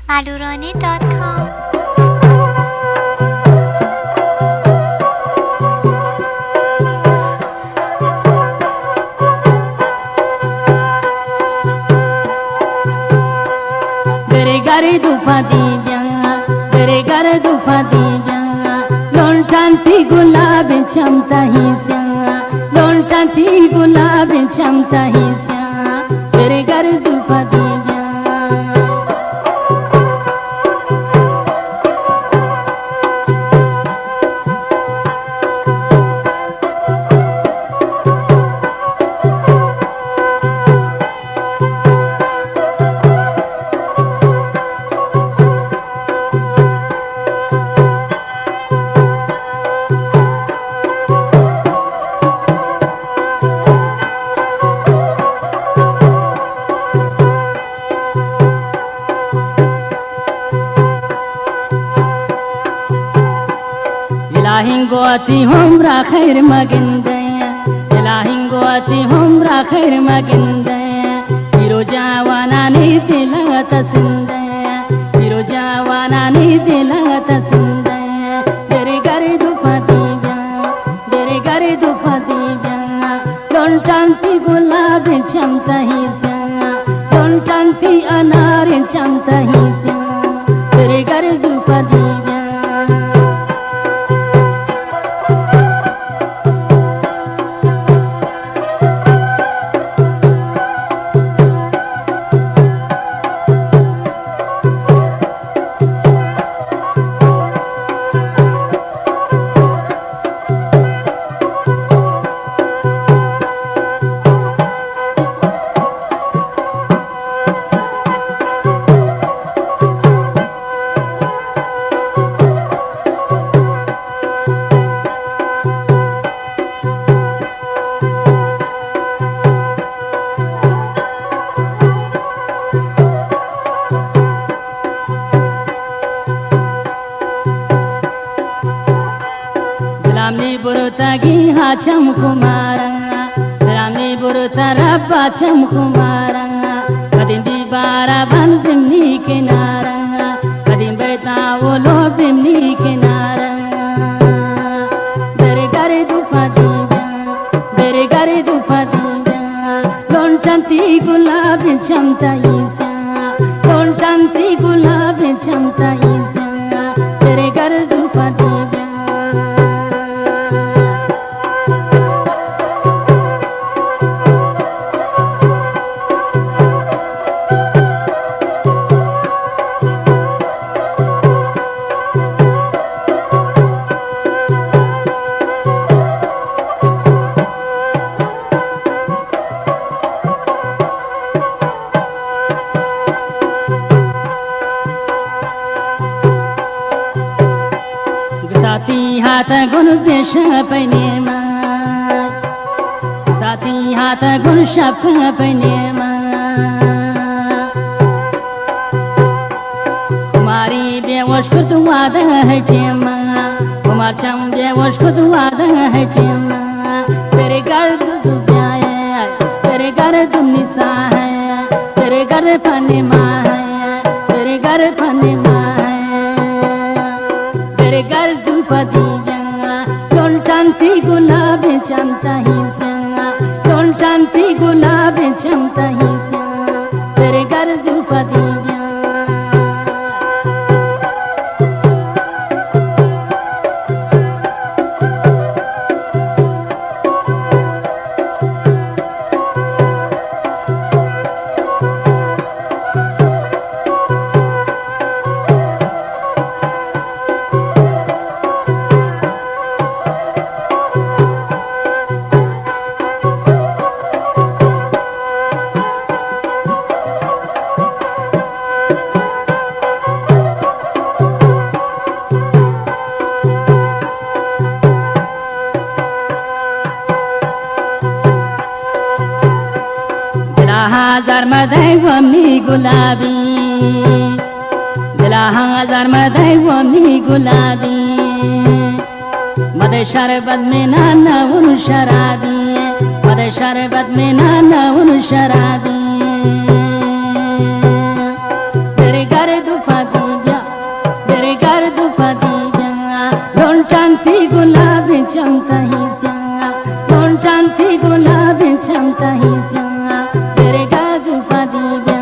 alurane.com Gare dufa diya, lontanti gulab chamta hi sya, lontanti gulab chamta hi sya, gare dufa diya. Ilahingo ati humra khair magindaya, ilahingo ati humra khair magindaya, hiro jawana ni dilata sindaya, hiro jawana ni dilata sindaya, gare dufa diya, lontanti gulab chamta hi sya, lontanti anar chamta hi sya, gare dufa diya. Ramni burutagi hacham kumaranga, Ramni burutarabba cham kumaranga, kadim dibara bandim ni kinaranga, kadim betawolo bimni kinaranga. Gare dufa diya, lontanti gulab chamta hi sya, lontanti gulab chamta hi sya, gare dufa diya. Sati hata gun desha panema, sati hata gun shapka panema, kumari bewosh kutu wada hai tema, kumar cham bewosh kutu wada hai tema, tere gar tu jaye, tere gar tu nisa hai, tere gar panema hai, tere gar panema hai, gare dufa diya, lontanti gulab chamta hi sya, lontanti gulab chamta hi sya, gare dufa diya. Hazar madai wamni gulabi, dila hazar madai wamni gulabi, madai sharbat mein nana un sharabi, madai sharbat mein nana un sharabi, tere gar gare du fadiya tere gar du fadiya non chanti gulab chamta hi non chanti gulab chamta hi tere gar du fadiya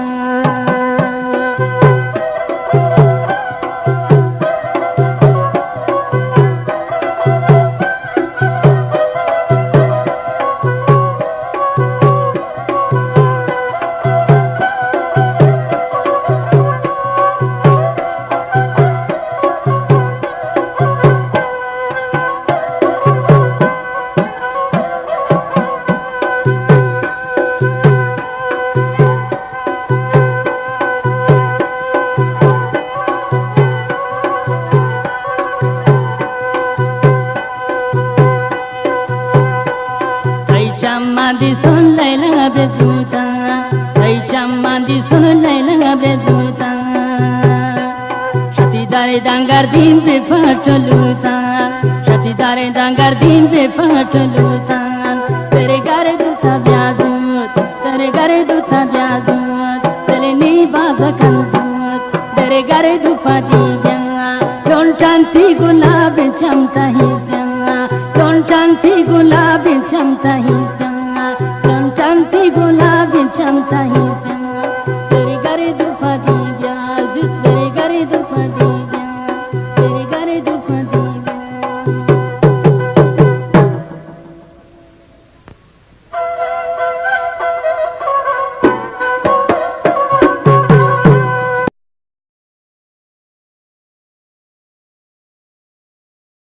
Chamandi sun laila bezuta, ay chamandi sun laila bezuta. Shati dare dangar din be patluta, shati dare dangar din be patluta. Tere gare duta byazut, tere gare duta byazut, tere ni bazakanut, tere gare dupa diya. Don chanti gulab chamta hi, don chanti gulab chamta hi.